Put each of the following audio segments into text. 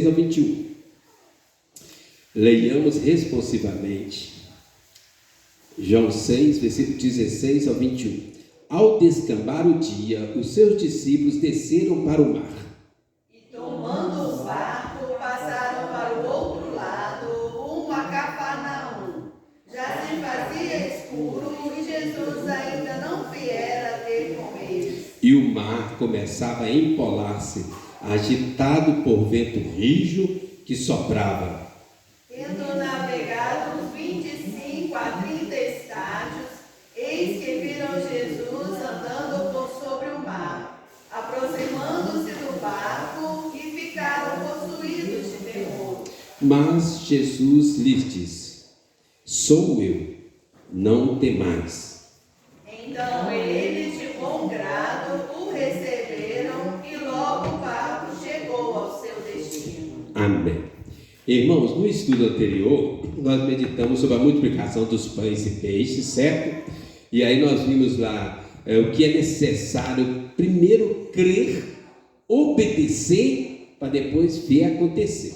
ao 21. Leiamos responsivamente. João 6, versículo 16 ao 21. Ao descambar o dia, os seus discípulos desceram para o mar. E tomando o barco, passaram para o outro lado, rumo a Cafarnaum. Já se fazia escuro e Jesus ainda não viera ter com eles. E o mar começava a empolar-se, agitado por vento rijo que soprava. Tendo navegado uns 25 a 30 estádios, eis que viram Jesus andando por sobre o mar, aproximando-se do barco, e ficaram possuídos de temor. Mas Jesus lhes disse: sou eu, não temais. Então eles de bom grado o receberam, e logo o barco chegou ao seu destino. Amém. Irmãos, no estudo anterior, nós meditamos sobre a multiplicação dos pães e peixes, certo? E aí nós vimos lá o que é necessário primeiro crer, obedecer, para depois ver acontecer.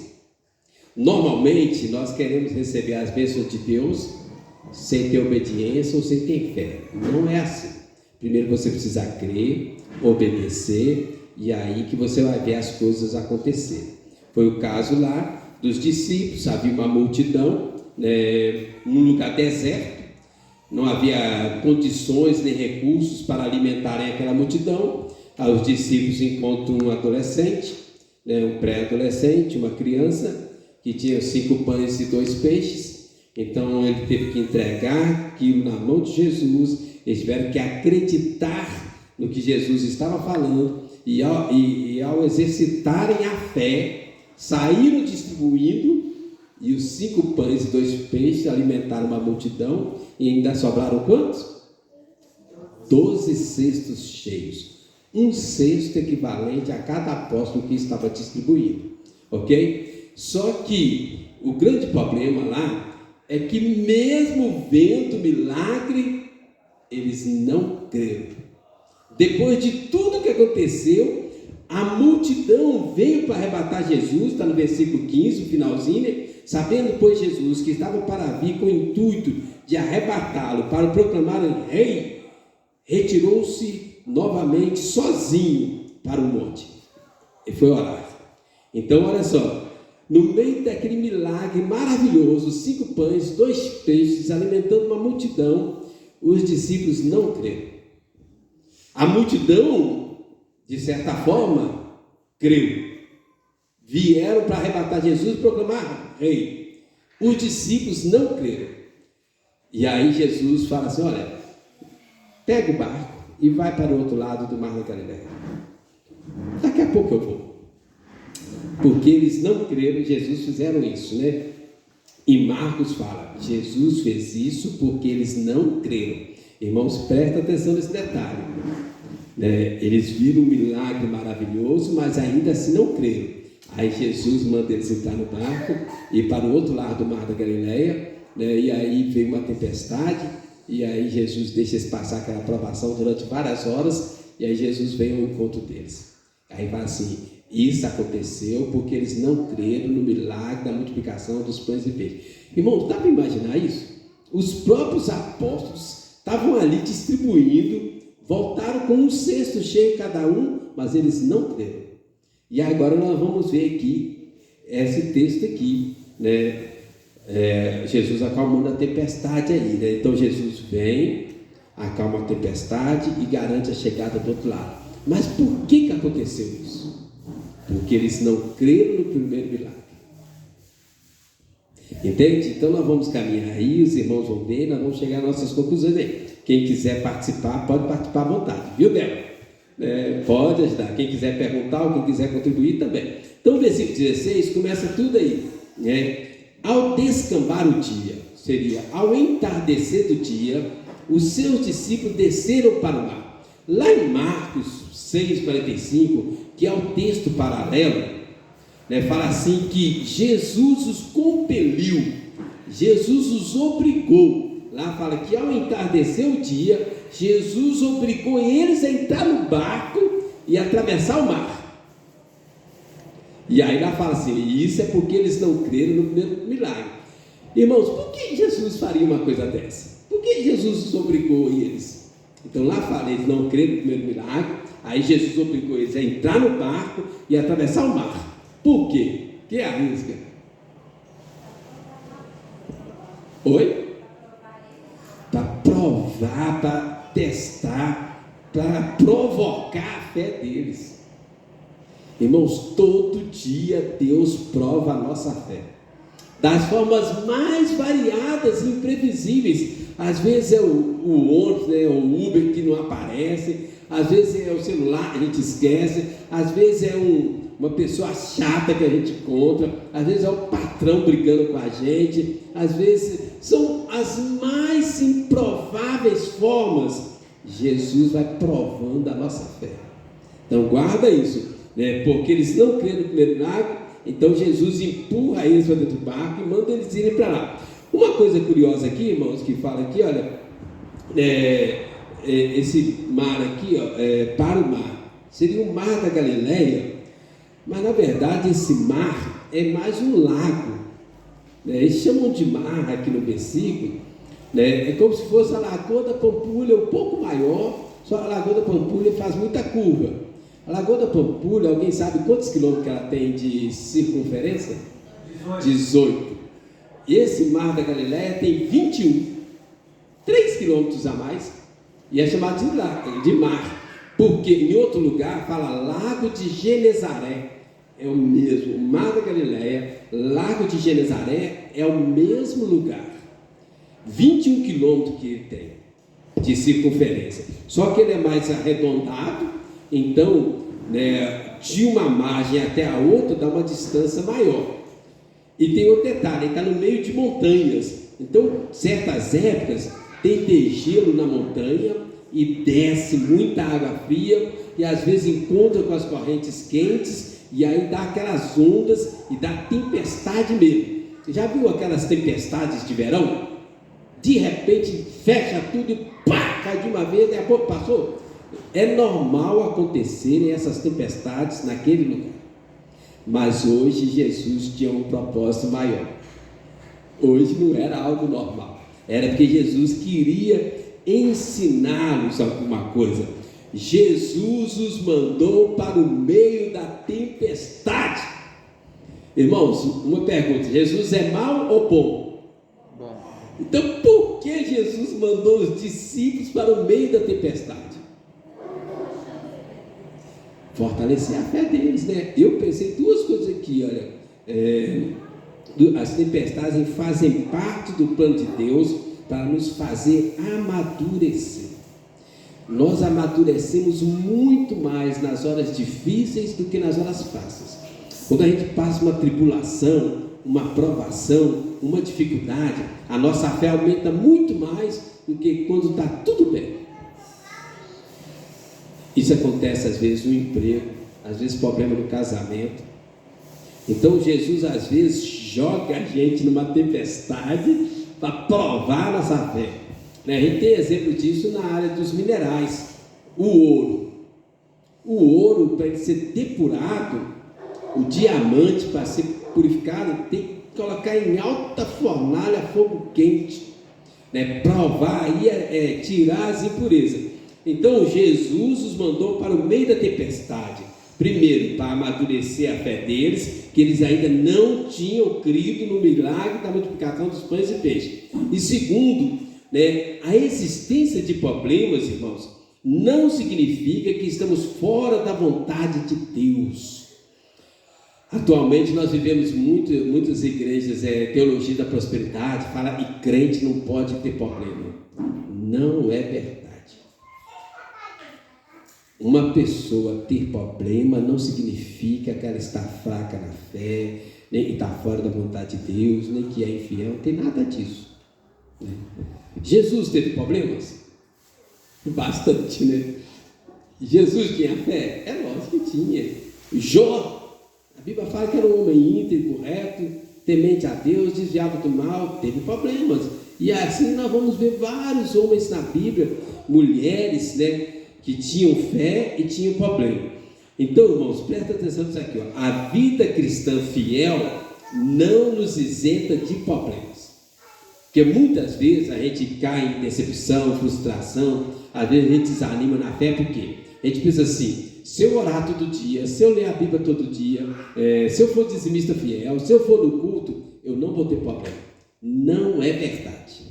Normalmente, nós queremos receber as bênçãos de Deus sem ter obediência ou sem ter fé. Não é assim. Primeiro você precisa crer, obedecer, e aí que você vai ver as coisas acontecerem. Foi o caso lá dos discípulos. Havia uma multidão, num lugar deserto, não havia condições nem recursos para alimentarem aquela multidão. Aí os discípulos encontram um adolescente, um pré-adolescente, uma criança, que tinha 5 pães e 2 peixes. Então ele teve que entregar aquilo na mão de Jesus. Eles tiveram que acreditar no que Jesus estava falando, e ao exercitarem a fé, saíram distribuindo, e os 5 pães e 2 peixes alimentaram uma multidão, e ainda sobraram quantos? 12 cestos cheios. Um cesto equivalente a cada apóstolo que estava distribuindo, ok? Só que o grande problema lá é que mesmo vendo milagre, eles não creram. Depois de tudo que aconteceu, a multidão veio para arrebatar Jesus, está no versículo 15, o finalzinho, né? Sabendo, pois, Jesus que estava para vir com o intuito de arrebatá-lo para proclamar rei, retirou-se novamente sozinho para o monte e foi orar. Então, olha só, no meio daquele milagre maravilhoso, 5 pães, 2 peixes, alimentando uma multidão, os discípulos não creram. A multidão, de certa forma, creu. Vieram para arrebatar Jesus e proclamar rei. Os discípulos não creram. E aí Jesus fala assim: olha, pega o barco e vai para o outro lado do mar da Galileia. Daqui a pouco eu vou. Porque eles não creram, Jesus fizeram isso, né? E Marcos fala: Jesus fez isso porque eles não creram. Irmãos, prestem atenção nesse detalhe. Eles viram um milagre maravilhoso, mas ainda assim não creram. Aí Jesus manda eles entrar no barco e ir para o outro lado do mar da Galileia, e aí veio uma tempestade, e aí Jesus deixa eles passar aquela provação durante várias horas, e aí Jesus vem ao encontro deles. Aí vai assim: isso aconteceu porque eles não creram no milagre da multiplicação dos pães e peixes. Irmãos, dá para imaginar isso? Os próprios apóstolos estavam ali distribuindo, voltaram com um cesto cheio cada um, mas eles não creram. E agora nós vamos ver aqui, esse texto aqui, Jesus acalmando a tempestade aí, Então Jesus vem, acalma a tempestade e garante a chegada do outro lado. Mas por que aconteceu isso? Porque eles não creram no primeiro milagre. Entende? Então nós vamos caminhar aí, os irmãos vão ver, nós vamos chegar às nossas conclusões aí. Quem quiser participar, pode participar à vontade, viu, Débora? Pode ajudar. Quem quiser perguntar ou quem quiser contribuir também. Então o versículo 16 começa tudo aí, Ao descambar o dia, seria ao entardecer do dia, os seus discípulos desceram para o mar. Lá em Marcos 6,45, que é o texto paralelo, fala assim que Jesus os compeliu, Jesus os obrigou. Lá fala que ao entardecer o dia, Jesus obrigou eles a entrar no barco e atravessar o mar. E aí ela fala assim, isso é porque eles não creram no primeiro milagre. Irmãos, por que Jesus faria uma coisa dessa? Por que Jesus obrigou eles? Então lá fala, eles não creram no primeiro milagre, aí Jesus obrigou eles a entrar no barco e atravessar o mar. Por quê? Que arrisca? Oi? Para provar, para testar, para provocar a fé deles. Irmãos, todo dia Deus prova a nossa fé, das formas mais variadas e imprevisíveis. Às vezes é o ônibus, né, o Uber que não aparece, às vezes é o celular que a gente esquece, às vezes é uma pessoa chata que a gente encontra, às vezes é o patrão brigando com a gente, às vezes são as mais improváveis formas. Jesus vai provando a nossa fé. Então guarda isso, né? Porque eles não creram no primeiro milagre, então Jesus empurra eles para dentro do barco e manda eles irem para lá. Uma coisa curiosa aqui, irmãos, que fala aqui, olha, esse mar aqui, para o mar, seria o mar da Galileia, mas na verdade esse mar é mais um lago, né? Eles chamam de mar aqui no versículo, né? É como se fosse a Lagoa da Pampulha, um pouco maior, só a Lagoa da Pampulha faz muita curva. A Lagoa da Pampulha, alguém sabe quantos quilômetros que ela tem de circunferência? 18. Esse mar da Galileia tem 21, 3 quilômetros a mais, e é chamado de mar, porque em outro lugar fala Lago de Genezaré, é o mesmo, o mar da Galileia, Lago de Genezaré é o mesmo lugar, 21 quilômetros que ele tem de circunferência, só que ele é mais arredondado, então, né, de uma margem até a outra dá uma distância maior. E tem outro detalhe, ele está no meio de montanhas, então certas épocas tem degelo na montanha e desce muita água fria e às vezes encontra com as correntes quentes e aí dá aquelas ondas e dá tempestade mesmo. Você já viu aquelas tempestades de verão? De repente fecha tudo e pá, cai de uma vez, daqui a pouco passou. É normal acontecerem essas tempestades naquele lugar. Mas hoje Jesus tinha um propósito maior. Hoje não era algo normal. Era porque Jesus queria ensiná-los alguma coisa. Jesus os mandou para o meio da tempestade. Irmãos, uma pergunta: Jesus é mau ou bom? Bom. Então por que Jesus mandou os discípulos para o meio da tempestade? Fortalecer a fé deles, né? Eu pensei duas coisas aqui, olha, as tempestades fazem parte do plano de Deus para nos fazer amadurecer. Nós amadurecemos muito mais nas horas difíceis do que nas horas fáceis. Quando a gente passa uma tribulação, uma provação, uma dificuldade, a nossa fé aumenta muito mais do que quando está tudo bem. Isso acontece às vezes no emprego, às vezes problema no casamento. Então Jesus às vezes joga a gente numa tempestade para provar a nossa fé. A gente tem exemplo disso na área dos minerais. O ouro, para ele ser depurado, o diamante para ser purificado, tem que colocar em alta fornalha, fogo quente, né? Provar aí, tirar as impurezas. Então Jesus os mandou para o meio da tempestade, primeiro para amadurecer a fé deles, que eles ainda não tinham crido no milagre da multiplicação dos pães e peixes, e segundo, né, a existência de problemas, irmãos, não significa que estamos fora da vontade de Deus. Atualmente nós vivemos muitas igrejas, teologia da prosperidade, fala e crente não pode ter problema. Não é verdade. Uma pessoa ter problema não significa que ela está fraca na fé, nem que está fora da vontade de Deus, nem que é infiel, não tem nada disso, né? Jesus teve problemas? Bastante, né? Jesus tinha fé? É lógico que tinha. Jó, a Bíblia fala que era um homem íntegro, reto, temente a Deus, desviava do mal, teve problemas. E assim nós vamos ver vários homens na Bíblia, mulheres, né, que tinham fé e tinham problema. Então, irmãos, presta atenção nisso aqui, ó. A vida cristã fiel não nos isenta de problemas. Porque muitas vezes a gente cai em decepção, frustração, às vezes a gente desanima na fé, porque a gente pensa assim: se eu orar todo dia, se eu ler a Bíblia todo dia, se eu for dizimista fiel, se eu for no culto, eu não vou ter problema. Não é verdade.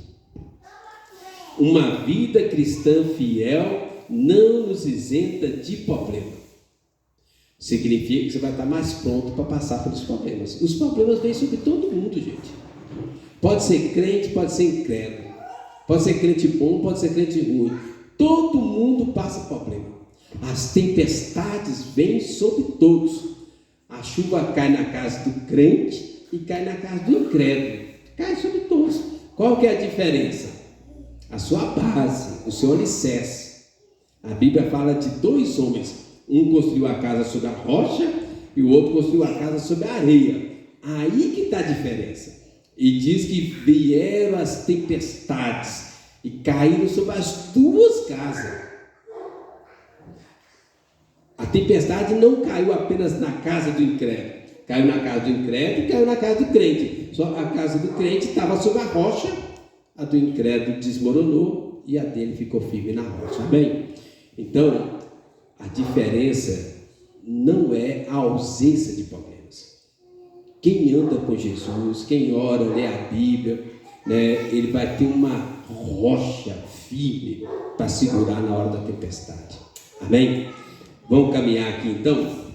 Uma vida cristã fiel não nos isenta de problema. Significa que você vai estar mais pronto para passar pelos problemas. Os problemas vêm sobre todo mundo, gente. Pode ser crente, pode ser incrédulo, pode ser crente bom, pode ser crente ruim. Todo mundo passa problema. As tempestades vêm sobre todos. A chuva cai na casa do crente e cai na casa do incrédulo. Cai sobre todos. Qual que é a diferença? A sua base, o seu alicerce. A Bíblia fala de dois homens. Um construiu a casa sobre a rocha e o outro construiu a casa sobre a areia. Aí que está a diferença. E diz que vieram as tempestades e caíram sobre as duas casas. A tempestade não caiu apenas na casa do incrédulo. Caiu na casa do incrédulo e caiu na casa do crente. Só a casa do crente estava sobre a rocha, a do incrédulo desmoronou e a dele ficou firme na rocha. Amém? Então, a diferença não é a ausência de problemas. Quem anda com Jesus, quem ora, lê a Bíblia, né, ele vai ter uma rocha firme para segurar na hora da tempestade. Amém? Vamos caminhar aqui então.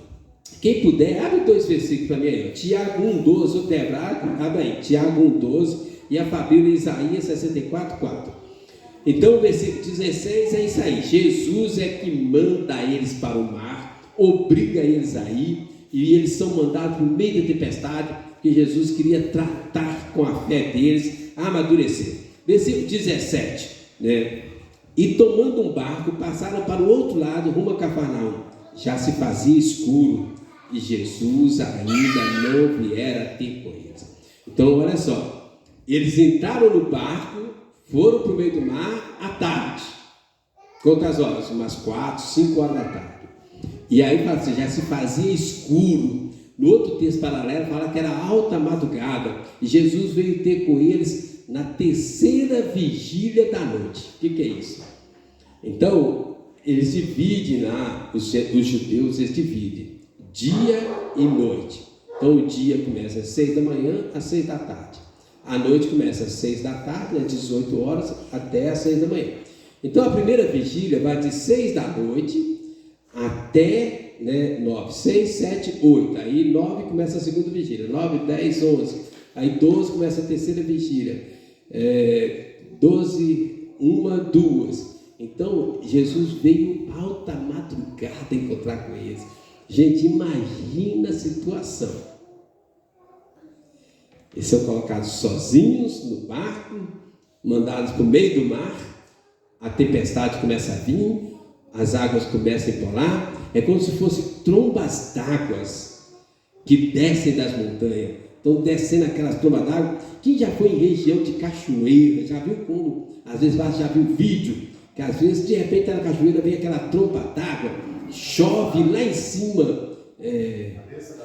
Quem puder, abre 2 versículos para mim aí. Tiago 1,12, o Tebraco, abre aí. Tiago 1,12 e a Fabíola Isaías 64,4. Então o versículo 16 é isso aí. Jesus é que manda eles para o mar, obriga eles a ir, e eles são mandados no meio da tempestade, porque Jesus queria tratar com a fé deles, amadurecer. Versículo 17, né? E tomando um barco, passaram para o outro lado, rumo a Cafarnaum. Já se fazia escuro, e Jesus ainda não viera ter com eles. Então olha só, eles entraram no barco, foram para o meio do mar à tarde. Quantas horas? Umas 4, 5 horas da tarde. E aí fala assim, já se fazia escuro. No outro texto paralelo fala que era alta madrugada. E Jesus veio ter com eles na 3ª vigília da noite. O que é isso? Então, eles dividem lá, os judeus, eles dividem dia e noite. Então, o dia começa às 6 da manhã às 6 da tarde. A noite começa às 6 da tarde, às 18 horas, até às 6 da manhã. Então, a primeira vigília vai de 6 da noite até 9, 6, 7, 8. Aí 9 começa a segunda vigília, 9, 10, 11. Aí 12 começa a terceira vigília, 12, 1, 2. Então, Jesus veio alta madrugada encontrar com eles. Gente, imagina a situação. Eles são colocados sozinhos no barco, mandados para o meio do mar, a tempestade começa a vir, as águas começam a empolar, é como se fossem trombas d'água que descem das montanhas. Estão descendo aquelas trombas d'água. Quem já foi em região de cachoeira, já viu como, às vezes já viu vídeo, que às vezes de repente na cachoeira vem aquela tromba d'água, chove lá em cima,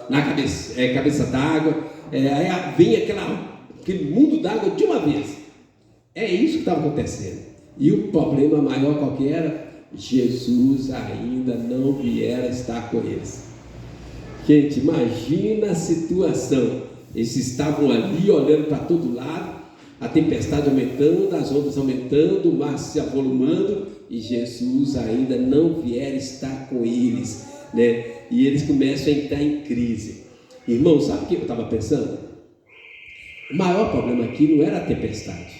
na cabeça d'água, aí vem aquele mundo d'água de uma vez. É isso que estava acontecendo. E o problema maior qual que era? Jesus ainda não viera estar com eles. Gente, imagina a situação. Eles estavam ali olhando para todo lado, a tempestade aumentando, as ondas aumentando, o mar se avolumando, e Jesus ainda não viera estar com eles, né? E eles começam a entrar em crise. Irmão, sabe o que eu estava pensando? O maior problema aqui não era a tempestade.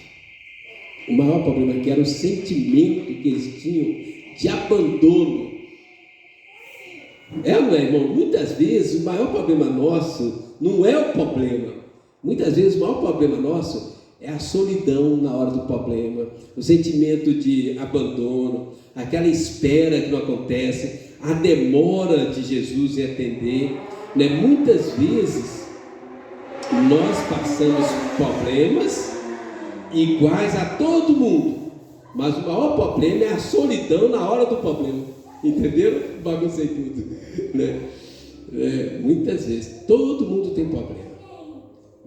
O maior problema aqui era o sentimento que eles tinham de abandono. Não é, irmão? Muitas vezes o maior problema nosso não é o problema. Muitas vezes o maior problema nosso é a solidão na hora do problema, o sentimento de abandono, aquela espera que não acontece, a demora de Jesus em atender, né? Muitas vezes nós passamos problemas iguais a todo mundo, mas o maior problema é a solidão na hora do problema. Entenderam? Baguncei tudo, né? Muitas vezes, todo mundo tem problema,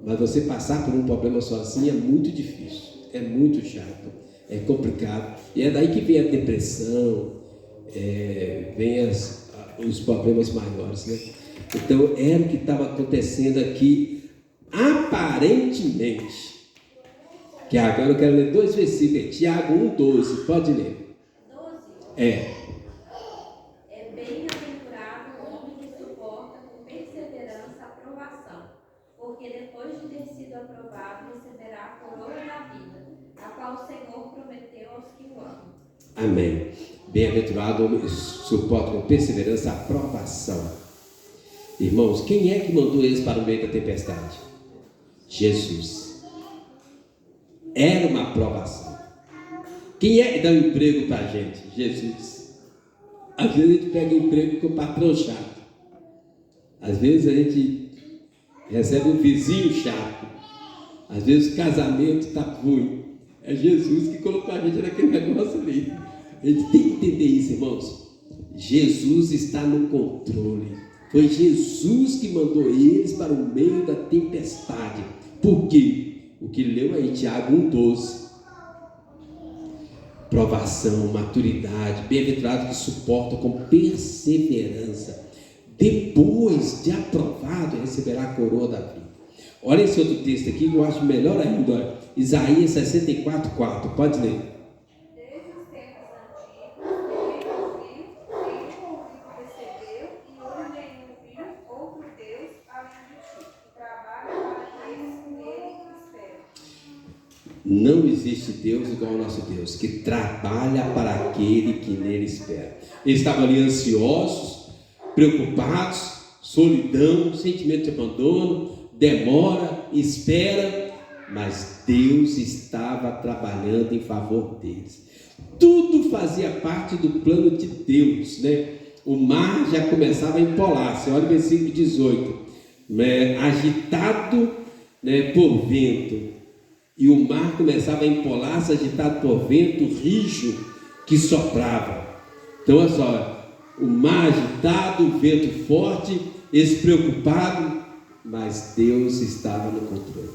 mas você passar por um problema sozinho é muito difícil, é muito chato, é complicado, e é daí que vem a depressão, vem os problemas maiores, né? Então era o que estava acontecendo aqui, aparentemente. Que agora eu quero ler 2 versículos, Tiago 1,12, pode ler. 12? Bem-aventurado o homem que suporta com perseverança a provação, porque depois de ter sido aprovado, receberá a coroa da vida, a qual o Senhor prometeu aos que o amam. Amém. Bem-aventurado o homem que suporta com perseverança a provação. Irmãos, quem é que mandou eles para o meio da tempestade? Jesus. Era uma provação. Quem é que dá um emprego para a gente? Jesus. Às vezes a gente pega emprego com o patrão chato. Às vezes a gente recebe um vizinho chato. Às vezes o casamento está ruim. É Jesus que colocou a gente naquele negócio ali. A gente tem que entender isso, irmãos. Jesus está no controle. Foi Jesus que mandou eles para o meio da tempestade. Por quê? O que leu aí, Tiago 1,12. Provação, maturidade, bem-aventurado que suporta com perseverança. Depois de aprovado, receberá a coroa da vida. Olha esse outro texto aqui que eu acho melhor ainda. Olha. Isaías 64,4. Pode ler. Desde os tempos antigos, ninguém ouviu, nenhum ouvido percebeu, e hoje nenhum viu outro Deus além de ti, que trabalha para aqueles que nele esperam. Não existe Deus igual ao nosso Deus, que trabalha para aquele que nele espera. Eles estavam ali ansiosos, preocupados, solidão, sentimento de abandono, demora, espera, mas Deus estava trabalhando em favor deles. Tudo fazia parte do plano de Deus, né? O mar já começava a empolar. Você olha o versículo 18, né? Agitado, né, por vento. E o mar começava a empolar-se, agitado por vento rijo que soprava. Então, olha só, o mar agitado, o vento forte, despreocupado, mas Deus estava no controle.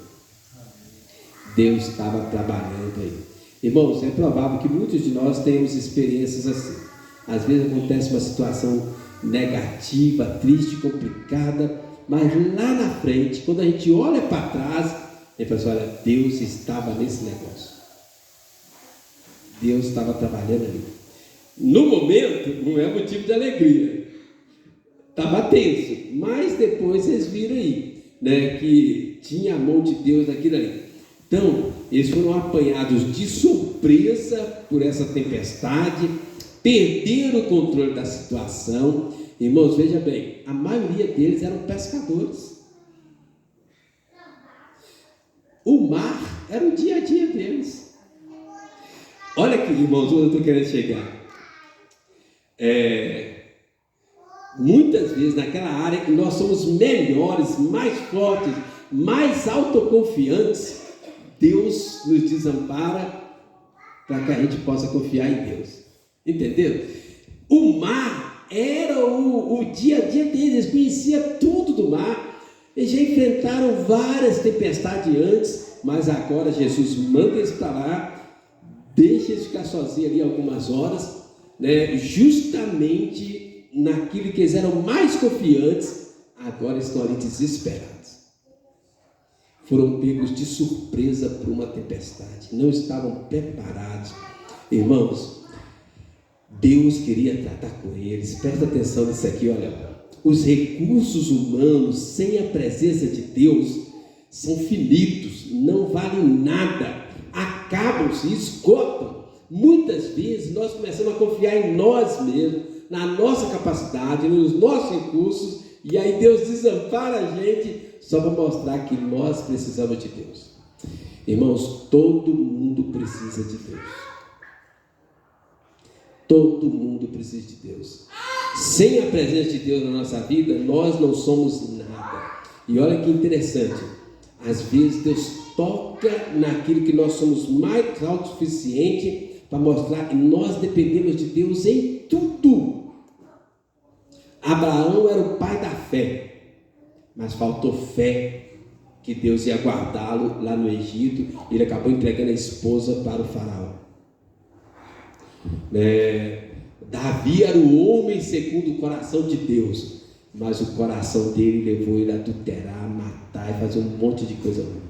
Deus estava trabalhando aí. Irmãos, é provável que muitos de nós tenhamos experiências assim. Às vezes acontece uma situação negativa, triste, complicada, mas lá na frente, quando a gente olha para trás, ele fala assim, olha, Deus estava nesse negócio. Deus estava trabalhando ali. No momento, não é motivo de alegria. Estava tenso, mas depois vocês viram aí, né, que tinha a mão de Deus naquilo ali. Então, eles foram apanhados de surpresa por essa tempestade, perderam o controle da situação. Irmãos, veja bem, a maioria deles eram pescadores. O mar era o dia a dia deles. Olha aqui, irmãos, onde eu estou querendo chegar. Muitas vezes naquela área que nós somos melhores, mais fortes, mais autoconfiantes, Deus nos desampara para que a gente possa confiar em Deus. Entenderam? O mar era o dia a dia deles, eles conheciam tudo do mar. Eles já enfrentaram várias tempestades antes, mas agora Jesus manda eles para lá, deixa eles ficar sozinhos ali algumas horas, né? Justamente naquilo que eles eram mais confiantes, agora estão ali desesperados. Foram pegos de surpresa por uma tempestade, não estavam preparados. Irmãos, Deus queria tratar com eles. Presta atenção nisso aqui, olha. Os recursos humanos sem a presença de Deus são finitos, não valem nada, acabam-se, esgotam. Muitas vezes nós começamos a confiar em nós mesmos, na nossa capacidade, nos nossos recursos, e aí Deus desampara a gente só para mostrar que nós precisamos de Deus. Irmãos, todo mundo precisa de Deus. Todo mundo precisa de Deus. Sem a presença de Deus na nossa vida, nós não somos nada. E olha que interessante, às vezes Deus toca naquilo que nós somos mais autossuficientes para mostrar que nós dependemos de Deus em tudo. Abraão era o pai da fé, mas faltou fé que Deus ia guardá-lo lá no Egito. Ele acabou entregando a esposa para o faraó. Davi era o homem segundo o coração de Deus, mas o coração dele levou ele a adulterar, matar e fazer um monte de coisa ruim.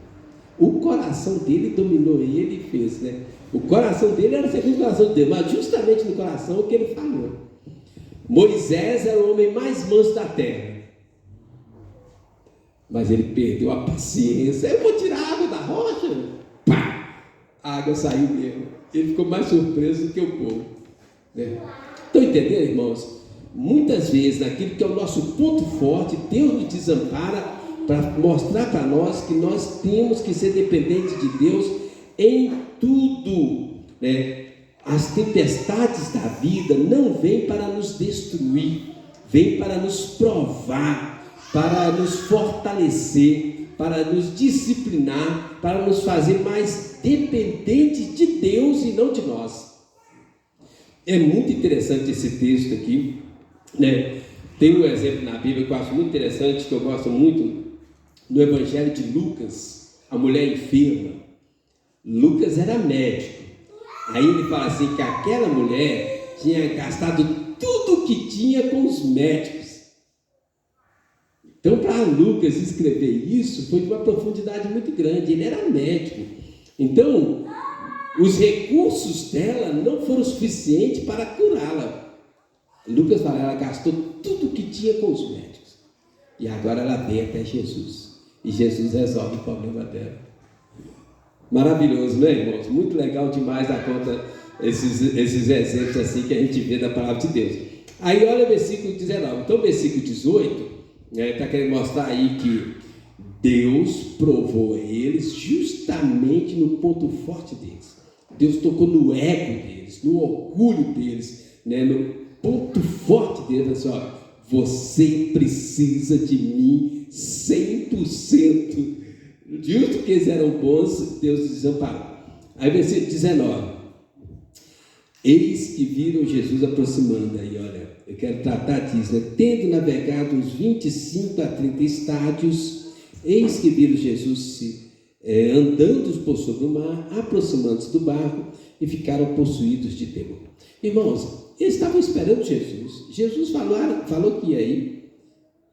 O coração dele dominou ele e fez, O coração dele era segundo o coração de Deus, mas justamente no coração que ele falhou. Moisés era o homem mais manso da terra, mas ele perdeu a paciência. Eu vou tirar a água da rocha. Pá! A água saiu mesmo. Ele ficou mais surpreso do que o povo. Estão entendendo, irmãos? Muitas vezes, naquilo que é o nosso ponto forte, Deus nos desampara para mostrar para nós que nós temos que ser dependentes de Deus em tudo. As tempestades da vida não vêm para nos destruir, vêm para nos provar, para nos fortalecer, para nos disciplinar, para nos fazer mais dependentes de Deus e não de nós. É muito interessante esse texto aqui, Tem um exemplo na Bíblia que eu acho muito interessante, que eu gosto muito, no Evangelho de Lucas, a mulher enferma. Lucas era médico. Aí ele fala assim que aquela mulher tinha gastado tudo o que tinha com os médicos. Então, para Lucas escrever isso, foi de uma profundidade muito grande. Ele era médico. Então, os recursos dela não foram suficientes para curá-la. Lucas fala, ela gastou tudo o que tinha com os médicos. E agora ela vem até Jesus. E Jesus resolve o problema dela. Maravilhoso, né, irmãos? Muito legal demais da conta esses exemplos assim que a gente vê da palavra de Deus. Aí olha o versículo 19. Então o versículo 18 está querendo mostrar aí que Deus provou eles justamente no ponto forte deles. Deus tocou no ego deles, no orgulho deles, no ponto forte deles. Assim, você precisa de mim 100%. Justo que eles eram bons, Deus os desamparou. Aí versículo 19. Eis que viram Jesus aproximando. Aí olha, eu quero tratar disso, tendo navegado uns 25 a 30 estádios, eis que viram Jesus andando por sobre o mar, aproximando-se do barco, e ficaram possuídos de temor. Irmãos, eles estavam esperando Jesus. Jesus falou que ia ir,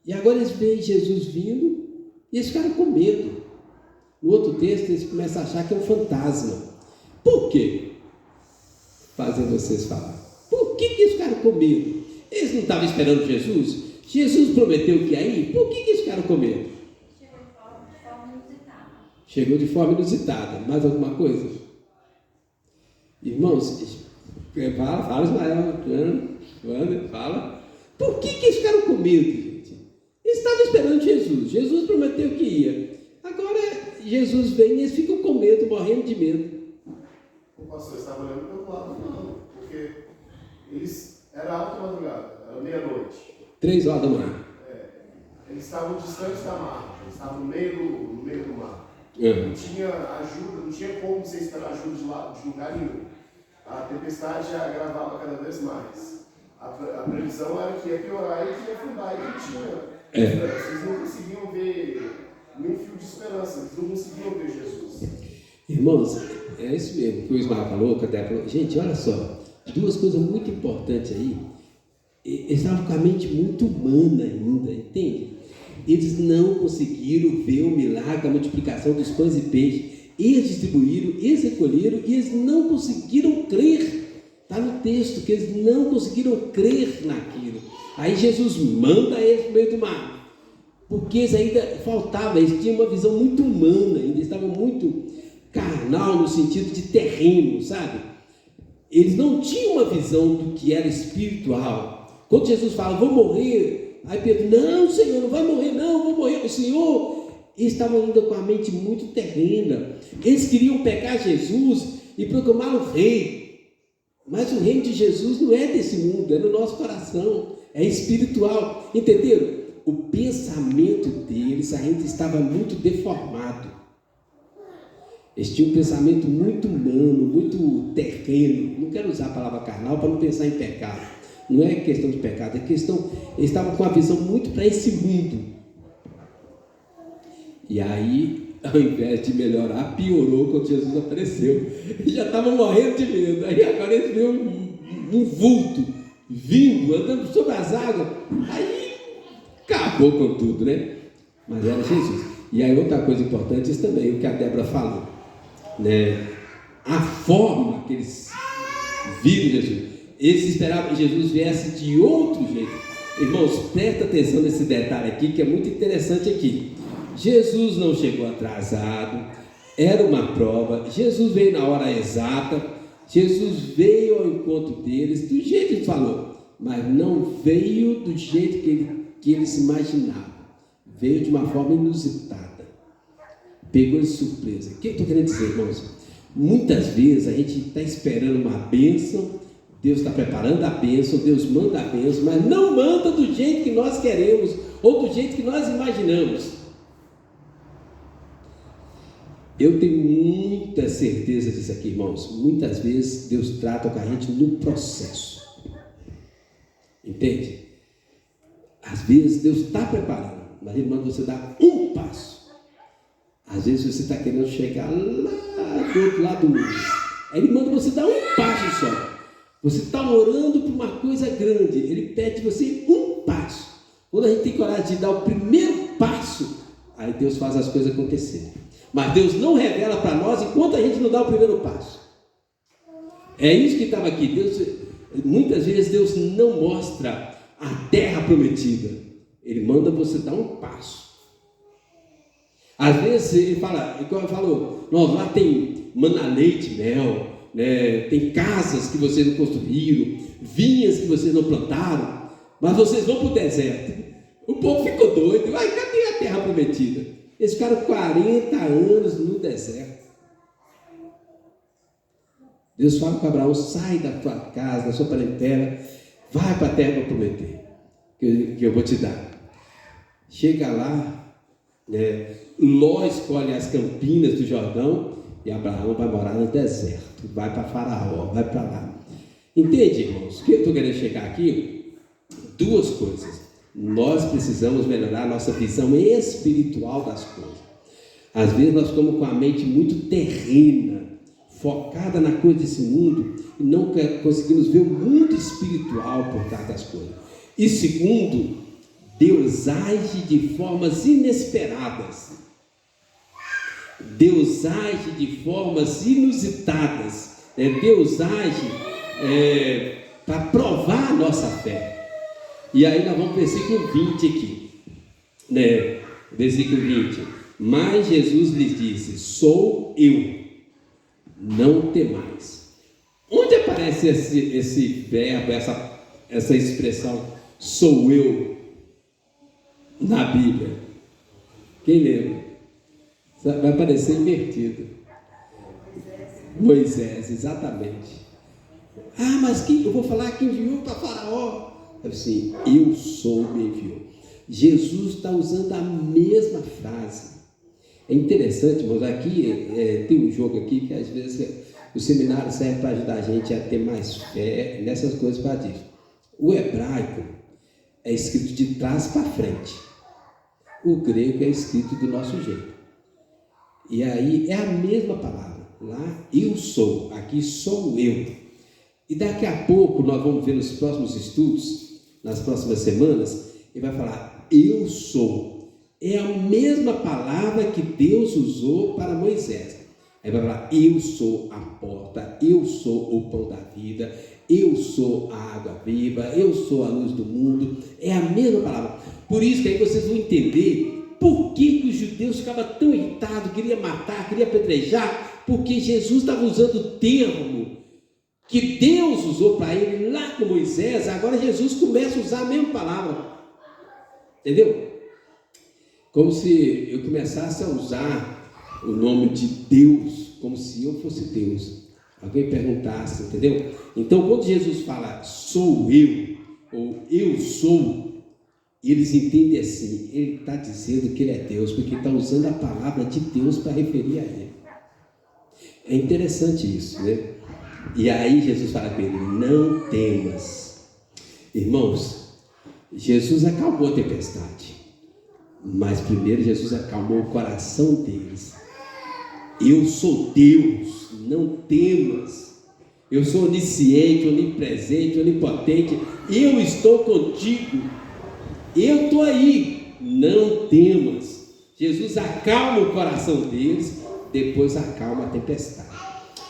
e agora eles veem Jesus vindo, e eles ficaram com medo. No outro texto, eles começam a achar que é um fantasma. Por quê? Fazer vocês falar. Por que eles ficaram com medo? Eles não estavam esperando Jesus? Jesus prometeu que ia ir? Por que eles ficaram com medo? Chegou de forma inusitada. Mais alguma coisa? Irmãos, fala Ismael, fala. Por que eles ficaram com medo, gente? Eles estavam esperando Jesus. Jesus prometeu que ia. Agora Jesus vem e eles ficam com medo, morrendo de medo. O pastor estava olhando pelo lado, não, porque era alta madrugada, era meia-noite. 3 horas da manhã. Eles estavam distantes da mar, eles estavam no meio do mar. Não tinha ajuda, não tinha como você esperar ajuda de lugar nenhum. A tempestade já agravava cada vez mais. A previsão era que ia piorar e que ia afundar, e que tinha. Vocês não conseguiam ver nenhum fio de esperança, eles não conseguiam ver Jesus. Irmãos, é isso mesmo que o Ismael falou, que a Débora falou. Gente, olha só, 2 coisas muito importantes aí. Eles estavam com a mente muito humana ainda, entende? Eles não conseguiram ver o milagre da multiplicação dos pães e peixes. Eles distribuíram, eles recolheram e eles não conseguiram crer. Está no texto que eles não conseguiram crer naquilo. Aí Jesus manda eles no meio do mar. Porque eles ainda faltavam, eles tinham uma visão muito humana, ainda estavam muito carnal no sentido de terreno, sabe? Eles não tinham uma visão do que era espiritual. Quando Jesus fala, vou morrer, aí Pedro, não, Senhor, não vai morrer, não, vou morrer com o Senhor. Eles estavam ainda com a mente muito terrena. Eles queriam pegar Jesus e proclamar o rei. Mas o reino de Jesus não é desse mundo, é no nosso coração, é espiritual. Entenderam? O pensamento deles ainda estava muito deformado. Eles tinham um pensamento muito humano, muito terreno. Não quero usar a palavra carnal para não pensar em pecado, Não é questão de pecado, é questão, eles estavam com uma visão muito para esse mundo. E aí, ao invés de melhorar, piorou quando Jesus apareceu. Eles já estavam morrendo de medo. Aí agora eles viram um vulto vindo, andando sobre as águas. Aí acabou com tudo, né? Mas era Jesus. E aí outra coisa importante, isso também, o que a Débora falou, né? A forma que eles viram Jesus. Eles esperavam que Jesus viesse de outro jeito. Irmãos, presta atenção nesse detalhe aqui, que é muito interessante aqui. Jesus não chegou atrasado, era uma prova. Jesus veio na hora exata. Jesus veio ao encontro deles do jeito que ele falou, mas não veio do jeito que eles imaginavam. Veio de uma forma inusitada, pegou de surpresa. O que eu estou querendo dizer, irmãos? Muitas vezes a gente está esperando uma bênção, Deus está preparando a bênção, Deus manda a bênção, mas não manda do jeito que nós queremos ou do jeito que nós imaginamos. Eu tenho muita certeza disso aqui, irmãos. Muitas vezes Deus trata com a gente no processo, entende? Às vezes Deus está preparando, mas Ele manda você dar um passo. Às vezes você está querendo chegar lá do outro lado do mundo, aí Ele manda você dar um passo só. Você está orando por uma coisa grande, Ele pede de você um passo. Quando a gente tem coragem de dar o primeiro passo, aí Deus faz as coisas acontecerem. Mas Deus não revela para nós enquanto a gente não dá o primeiro passo. É isso que estava aqui. Muitas vezes Deus não mostra a terra prometida. Ele manda você dar um passo. Às vezes Ele fala, igual Ele falou, lá tem mana, leite, mel, né? Tem casas que vocês não construíram, vinhas que vocês não plantaram, mas vocês vão para o deserto. O povo ficou doido. Vai, cadê a terra prometida? Eles ficaram 40 anos no deserto. Deus fala com Abraão: sai da tua casa, da sua parentela, vai para a terra para prometer, que eu vou te dar. Chega lá, né? Ló escolhe as campinas do Jordão e Abraão vai morar no deserto, vai para Faraó, vai para lá. Entende, irmãos? O que eu estou querendo chegar aqui? Duas coisas. Nós precisamos melhorar a nossa visão espiritual das coisas. Às vezes nós ficamos com a mente muito terrena, focada na coisa desse mundo, e não conseguimos ver o mundo espiritual por trás das coisas. E segundo, Deus age de formas inesperadas. Deus age de formas inusitadas. Deus age para provar a nossa fé. E aí nós vamos para o versículo 20 aqui, né? Versículo 20. Mas Jesus lhes disse: sou eu, não temais. Onde aparece esse verbo, essa expressão, sou eu, na Bíblia? Quem lembra? Vai aparecer invertido. Moisés, exatamente. Ah, mas eu vou falar que enviou para Faraó. Assim, eu sou, me enviou. Jesus está usando a mesma frase. É interessante, irmãos, aqui tem um jogo aqui que às vezes o seminário serve para ajudar a gente a ter mais fé nessas coisas para disso. O hebraico é escrito de trás para frente. O grego é escrito do nosso jeito. E aí é a mesma palavra. Lá, eu sou, aqui sou eu. E daqui a pouco nós vamos ver nos próximos estudos, nas próximas semanas, ele vai falar: eu sou. É a mesma palavra que Deus usou para Moisés. Aí vai falar: eu sou a porta, eu sou o pão da vida, eu sou a água viva, eu sou a luz do mundo. É a mesma palavra. Por isso que aí vocês vão entender por que os judeus ficavam tão irritados, queriam matar, queriam apedrejar, porque Jesus estava usando o termo que Deus usou para ele lá com Moisés. Agora Jesus começa a usar a mesma palavra. Entendeu? Como se eu começasse a usar o nome de Deus, como se eu fosse Deus. Alguém perguntasse, entendeu? Então, quando Jesus fala sou eu, ou eu sou, eles entendem assim: ele está dizendo que ele é Deus, porque está usando a palavra de Deus para referir a ele. É interessante isso, né? E aí Jesus fala com ele: não temas. Irmãos, Jesus acalmou a tempestade, mas primeiro Jesus acalmou o coração deles. Eu sou Deus, não temas. Eu sou onisciente, onipresente, onipotente. Eu estou contigo. Eu estou aí, não temas. Jesus acalma o coração deles, depois acalma a tempestade.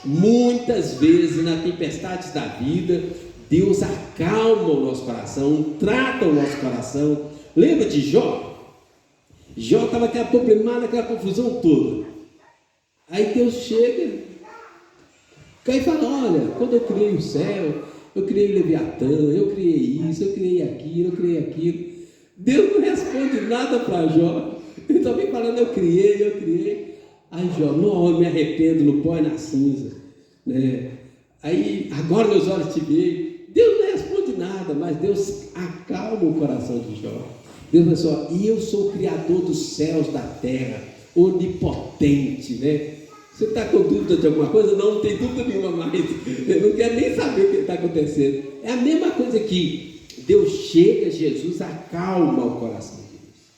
Muitas vezes na tempestade da vida, Deus acalma o nosso coração, trata o nosso coração. Lembra de Jó? Jó estava aquela problemada, aquela confusão toda. Aí Deus chega e fala: olha, quando eu criei o céu, eu criei o Leviatã, eu criei isso, eu criei aquilo. Deus não responde nada para Jó. Ele está bem falando: eu criei. Aí Jó: não, eu me arrependo no pó e na cinza, né? Aí, agora meus olhos te veem. Deus não responde nada, mas Deus acalma o coração de Jó. Deus fala assim: ó, eu sou o Criador dos céus, da terra, onipotente, né? Você está com dúvida de alguma coisa? Não tem dúvida nenhuma mais. Eu não quero nem saber o que está acontecendo. É a mesma coisa que Deus chega, Jesus acalma o coração deles,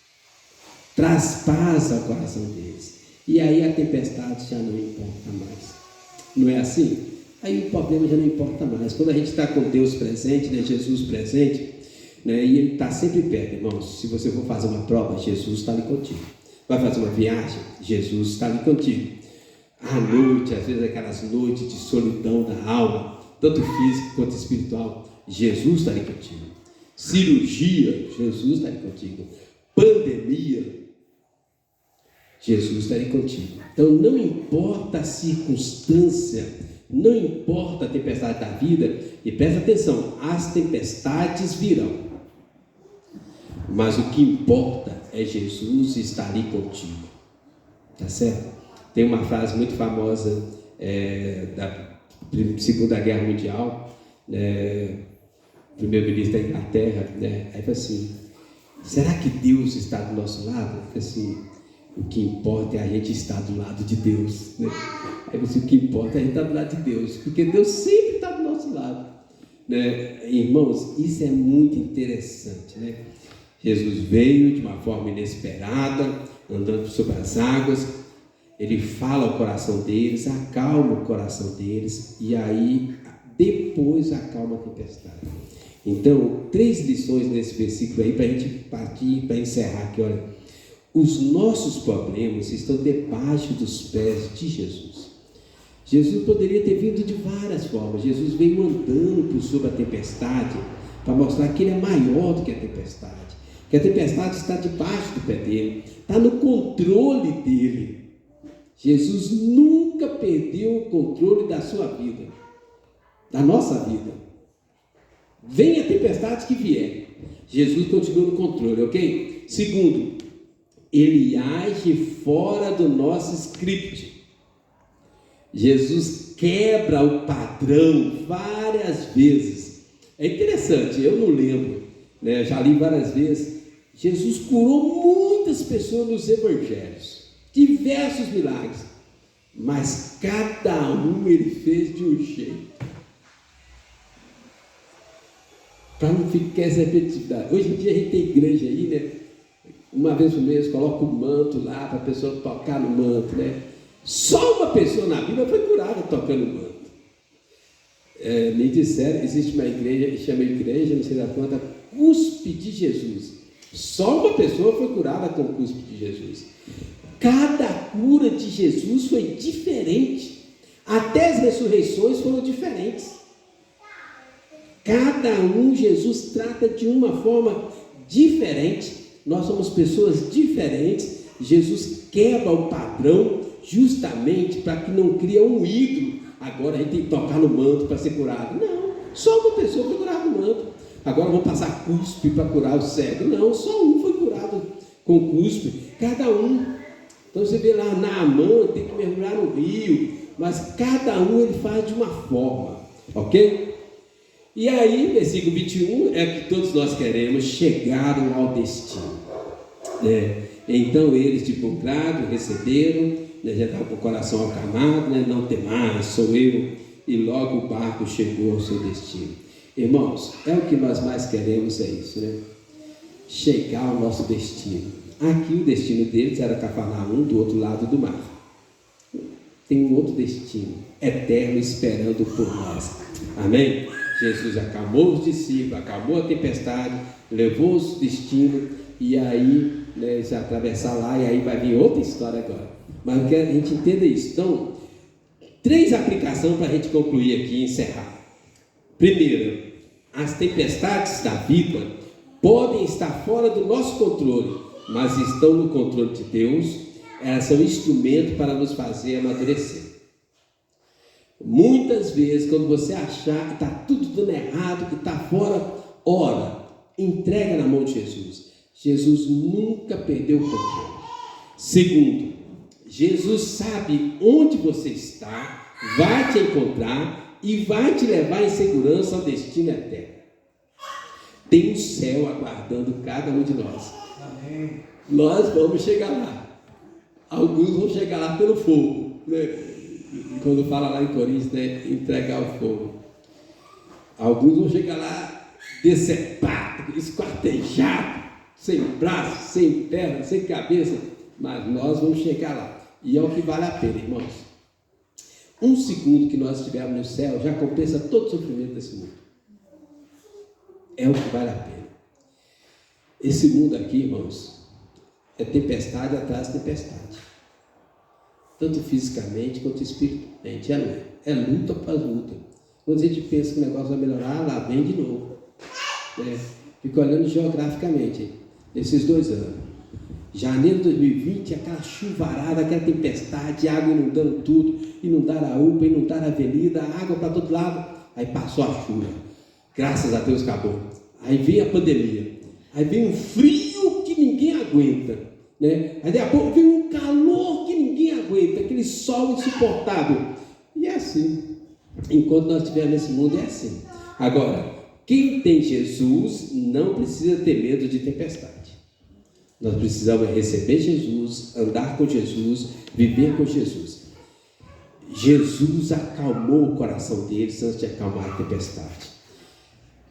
traz paz ao coração deles, e aí a tempestade já não importa mais. Não é assim? Aí o problema já não importa mais. Quando a gente está com Deus presente, né, Jesus presente, né, e Ele está sempre perto, irmãos. Se você for fazer uma prova, Jesus está ali contigo. Vai fazer uma viagem, Jesus está ali contigo. À noite, às vezes aquelas noites de solidão da alma, tanto física quanto espiritual, Jesus está ali contigo. Cirurgia, Jesus está ali contigo. Pandemia, Jesus está ali contigo. Então não importa a circunstância, não importa a tempestade da vida, e presta atenção, as tempestades virão, mas o que importa é Jesus estar ali contigo, tá certo? Tem uma frase muito famosa da Segunda Guerra Mundial, o primeiro-ministro da Inglaterra, né? Aí fala assim: será que Deus está do nosso lado? Assim, o que importa é a gente estar do lado de Deus, né? Aí você: o que importa é a gente estar do lado de Deus, porque Deus sempre está do nosso lado, né? Irmãos, isso é muito interessante, né? Jesus veio de uma forma inesperada, andando sobre as águas. Ele fala ao coração deles, acalma o coração deles, e aí depois acalma a tempestade. Então, 3 lições nesse versículo aí, para a gente partir, para encerrar aqui. Olha, os nossos problemas estão debaixo dos pés de Jesus. Jesus poderia ter vindo de várias formas. Jesus veio andando por sobre a tempestade, para mostrar que Ele é maior do que a tempestade, que a tempestade está debaixo do pé dele, está no controle dele. Jesus nunca perdeu o controle da sua vida, da nossa vida. Venha a tempestade que vier, Jesus continua no controle, ok? Segundo, Ele age fora do nosso script. Jesus quebra o padrão várias vezes. É interessante, eu não lembro, né? Já li várias vezes. Jesus curou muitas pessoas nos evangelhos, diversos milagres, mas cada um Ele fez de um jeito, para não ficar essa repetitividade. Hoje em dia a gente tem igreja aí, né? Uma vez por mês coloca o manto lá para a pessoa tocar no manto, né? Só uma pessoa na Bíblia foi curada tocando o manto. Me disseram, existe uma igreja que chama igreja, não sei da quanta, Cuspe de Jesus. Só uma pessoa foi curada com o cuspe de Jesus. Cada cura de Jesus foi diferente. Até as ressurreições foram diferentes. Cada um Jesus trata de uma forma diferente. Nós somos pessoas diferentes. Jesus quebra o padrão justamente para que não crie um ídolo. Agora a gente tem que tocar no manto para ser curado. Não, só uma pessoa foi curada no manto. Agora vamos passar cuspe para curar o cego. Não, só um foi curado com cuspe. Cada um. Então você vê lá, Naamã tem que mergulhar no rio, mas cada um ele faz de uma forma, ok? E aí, versículo 21, é que todos nós queremos, chegaram ao destino, né? Então eles de bom grado receberam, né? Já estavam com o coração acalmado, né? Não temais, sou eu, e logo o barco chegou ao seu destino. Irmãos, é o que nós mais queremos, é isso, né? Chegar ao nosso destino. Aqui o destino deles era Cafarnaum, do outro lado do mar. Tem um outro destino, eterno, esperando por nós. Amém? Jesus acalmou os discípulos, acalmou a tempestade, levou os destinos, e aí, né, eles atravessaram lá, e aí vai vir outra história agora. Mas eu quero que a gente entenda isso. Então, 3 aplicações para a gente concluir aqui e encerrar. Primeiro, as tempestades da vida podem estar fora do nosso controle, mas estão no controle de Deus. Elas são instrumento para nos fazer amadurecer. Muitas vezes, quando você achar que está tudo dando errado, que está fora, ora, entrega na mão de Jesus. Jesus nunca perdeu o controle. Segundo, Jesus sabe onde você está, vai te encontrar e vai te levar em segurança ao destino eterno. Tem um céu aguardando cada um de nós. Amém. Nós vamos chegar lá. Alguns vão chegar lá pelo fogo, né? Quando fala lá em Coríntios, né? Entregar o fogo. Alguns vão chegar lá decepados, esquartejados, sem braço, sem perna, sem cabeça, mas nós vamos chegar lá. E é o que vale a pena, irmãos. 1 segundo que nós estivermos no céu já compensa todo o sofrimento desse mundo. É o que vale a pena. Esse mundo aqui, irmãos, é tempestade atrás de tempestade, tanto fisicamente quanto espiritualmente. É luta após luta. Quando a gente pensa que o negócio vai melhorar, lá vem de novo, né? Fico olhando geograficamente nesses 2 anos. Janeiro de 2020, aquela chuvarada, aquela tempestade, água inundando tudo, inundaram a UPA, inundaram a avenida, água para todo lado. Aí passou a chuva, graças a Deus acabou. Aí vem a pandemia, aí vem um frio que ninguém aguenta, né? Aí daqui a pouco vem um calor que ninguém aguenta, aquele sol insuportável. E é assim, enquanto nós estivermos nesse mundo, é assim. Agora, quem tem Jesus não precisa ter medo de tempestade. Nós precisamos receber Jesus, andar com Jesus, viver com Jesus. Jesus acalmou o coração deles antes de acalmar a tempestade.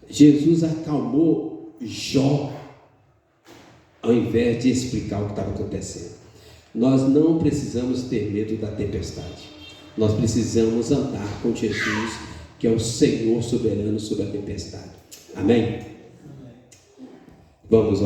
Jesus acalmou Jó, ao invés de explicar o que estava acontecendo. Nós não precisamos ter medo da tempestade. Nós precisamos andar com Jesus, que é o Senhor soberano sobre a tempestade. Amém? Vamos